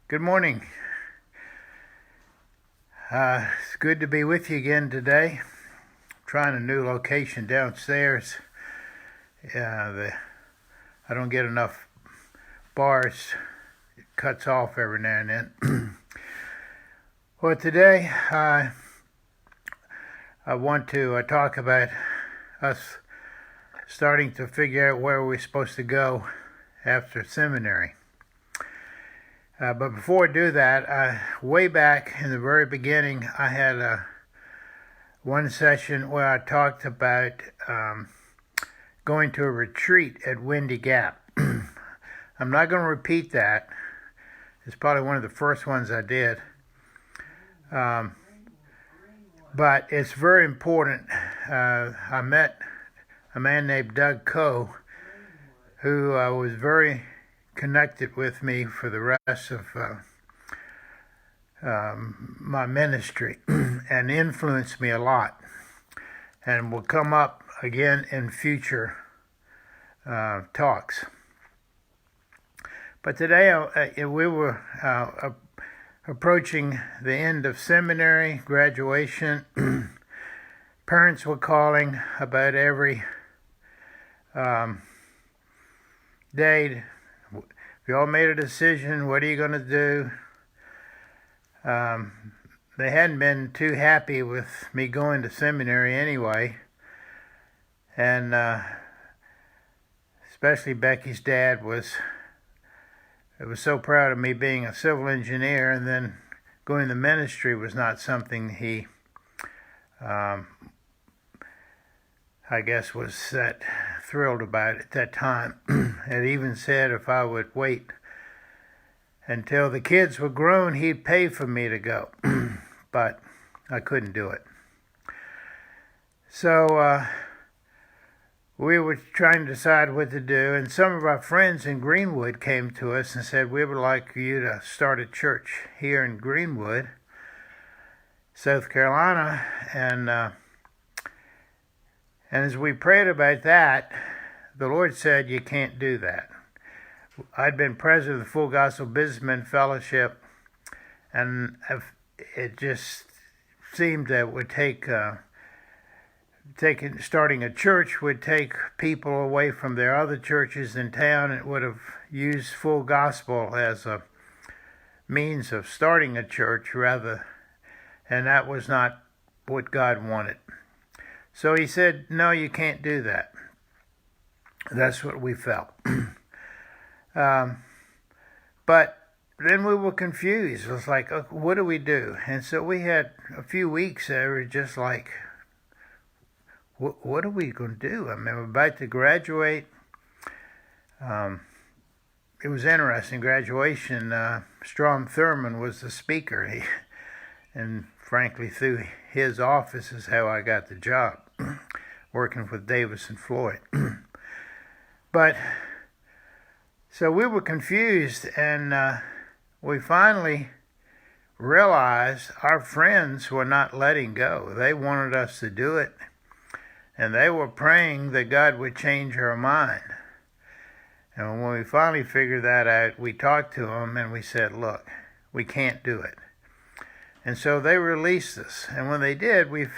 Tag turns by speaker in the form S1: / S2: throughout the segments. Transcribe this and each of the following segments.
S1: Good morning. It's good to be with you again today. Trying a new location downstairs. I don't get enough bars. It cuts off every now and then. Well, today I want to talk about us starting to figure out where we're supposed to go after seminary. But before I do that, way back in the very beginning, I had one session where I talked about going to a retreat at Windy Gap. I'm not going to repeat that. It's probably one of the first ones I did. But it's very important. I met a man named Doug Coe, who was very connected with me for the rest of my ministry and influenced me a lot, and will come up again in future talks. But today we were approaching the end of seminary, graduation. Parents were calling about every day. You all made a decision. What are you going to do? They hadn't been too happy with me going to seminary anyway. And especially Becky's dad was so proud of me being a civil engineer, and then going to ministry was not something he, I guess, was that thrilled about at that time. Had even said if I would wait until the kids were grown, he'd pay for me to go. But I couldn't do it. So we were trying to decide what to do, and some of our friends in Greenwood came to us and said, we would like you to start a church here in Greenwood, South Carolina. And as we prayed about that, the Lord said, you can't do that. I'd been president of the Full Gospel Businessmen Fellowship, and it just seemed that it would starting a church would take people away from their other churches in town. It would have used Full Gospel as a means of starting a church and that was not what God wanted. So he said, no, you can't do that. That's what we felt. But then we were confused. It was like, what do we do? And so we had a few weeks that were just like, what are we going to do? I mean, we're about to graduate. It was interesting. Graduation, Strom Thurmond was the speaker. And frankly, through his office is how I got the job, working with Davis and Floyd. But so we were confused, and we finally realized our friends were not letting go. They wanted us to do it, and they were praying that God would change our mind. And when we finally figured that out, we talked to them and we said, look, we can't do it. And so they released us. And when they did, we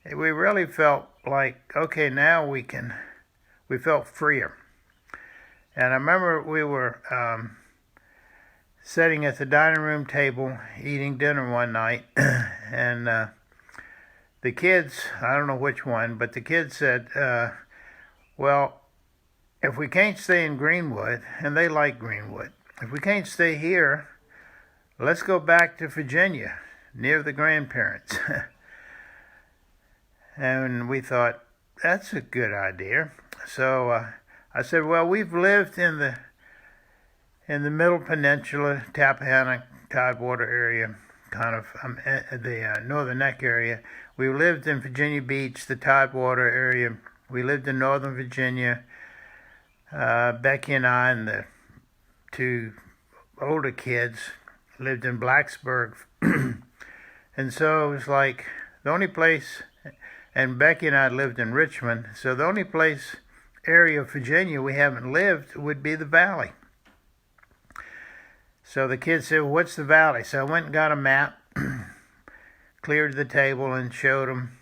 S1: really felt like, okay, now we felt freer. And I remember we were sitting at the dining room table eating dinner one night, and the kids, I don't know which one, but the kids said, well, if we can't stay in Greenwood, and they like Greenwood, if we can't stay here, let's go back to Virginia, near the grandparents. And we thought, that's a good idea. So I said, well, we've lived in the Middle Peninsula, Tappahannock, Tidewater area, kind of the Northern Neck area. We lived in Virginia Beach, the Tidewater area. We lived in Northern Virginia. Becky and I and the two older kids lived in Blacksburg. And so it was like the only place, and Becky and I lived in Richmond, so the only area of Virginia we haven't lived would be the Valley. So the kids said, well, what's the valley? So I went and got a map, cleared the table, and showed them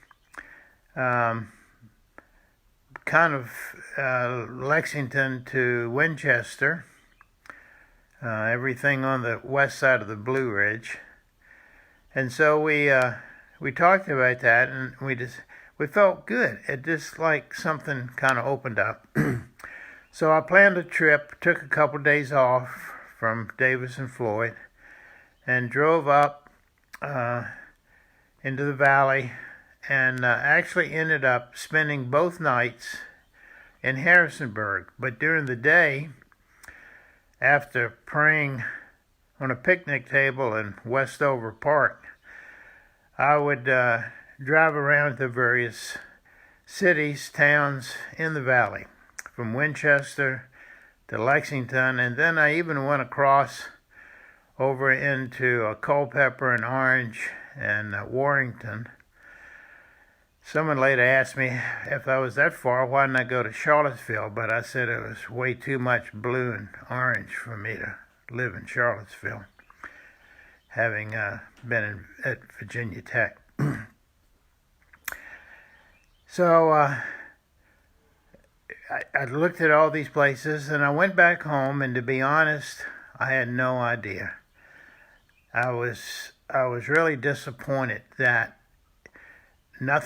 S1: kind of Lexington to Winchester, everything on the west side of the Blue Ridge. And so we talked about that, and we felt good. It just like something kind of opened up. So I planned a trip, took a couple days off from Davis and Floyd, and drove up into the valley, and actually ended up spending both nights in Harrisonburg. But during the day, after praying on a picnic table in Westover Park, I would drive around to various cities, towns in the valley, from Winchester to Lexington, and then I even went across over into Culpeper and Orange and Warrington. Someone later asked me if I was that far, why didn't I go to Charlottesville? But I said it was way too much blue and orange for me to live in Charlottesville, having been at Virginia Tech. So I looked at all these places, and I went back home, and to be honest, I had no idea. I was really disappointed that I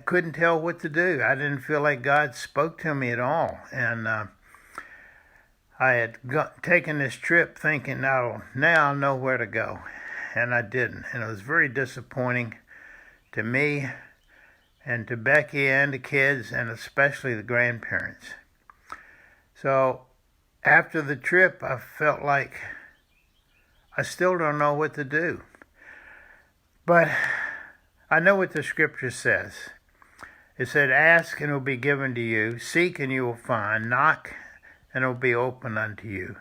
S1: couldn't tell what to do. I didn't feel like God spoke to me at all. And I had taken this trip thinking, now I'll know where to go. And I didn't. And it was very disappointing to me and to Becky and the kids, and especially the grandparents. So after the trip, I felt like I still don't know what to do. But I know what the scripture says. It said, ask and it will be given to you. Seek and you will find. Knock and it will be opened unto you.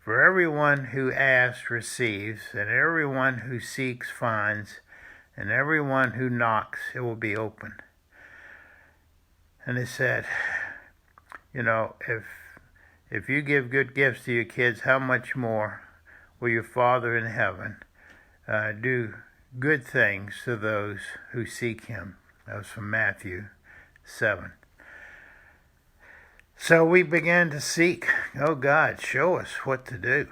S1: For everyone who asks receives, and everyone who seeks finds, and everyone who knocks it will be opened. And it said, if you give good gifts to your kids, how much more will your Father in heaven do good things to those who seek him? That was from Matthew 7. So we began to seek, oh God, show us what to do.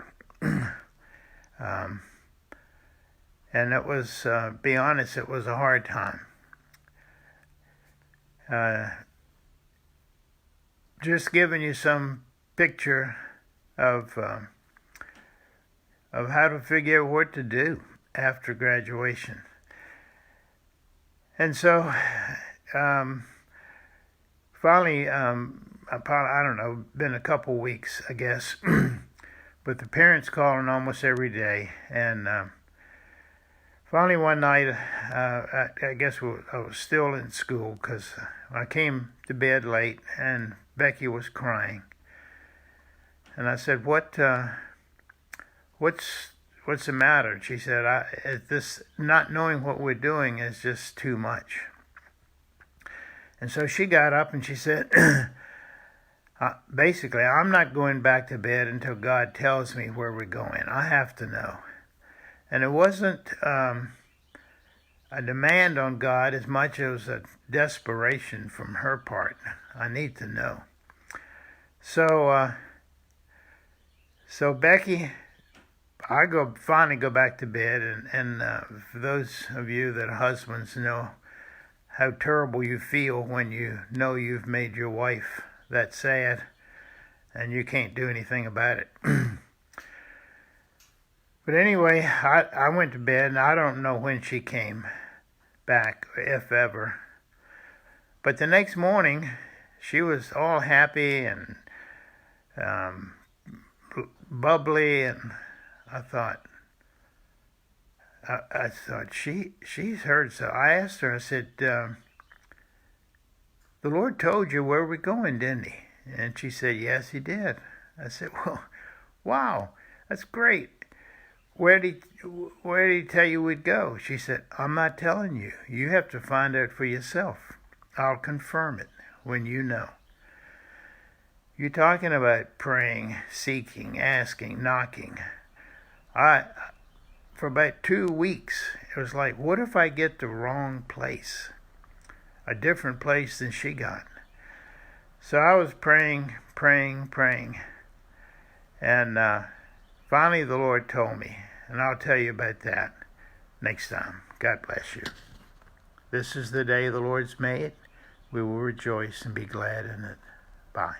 S1: And it was, be honest, it was a hard time. Just giving you some picture of how to figure out what to do after graduation. And so finally, I don't know, been a couple weeks, I guess, but the parents calling almost every day. And finally one night, I guess I was still in school, because I came to bed late and Becky was crying. And I said, what's the matter? And she said, this not knowing what we're doing is just too much. And so she got up and she said, basically, I'm not going back to bed until God tells me where we're going. I have to know. And it wasn't a demand on God as much as a desperation from her part. I need to know. So Becky, I finally go back to bed, and for those of you that are husbands know how terrible you feel when you know you've made your wife that sad and you can't do anything about it. But anyway, I went to bed, and I don't know when she came back, if ever. But the next morning, she was all happy and bubbly, and I thought she's heard. So I asked her, I said, the Lord told you where we're going, didn't he? And she said, yes, he did. I said, well, wow, that's great. Where did he tell you we'd go? She said, I'm not telling you. You have to find out for yourself. I'll confirm it when you know. You're talking about praying, seeking, asking, knocking. For about 2 weeks, it was like, what if I get the wrong place? A different place than she got. So I was praying. And finally the Lord told me, and I'll tell you about that next time. God bless you. This is the day the Lord's made. We will rejoice and be glad in it. Bye.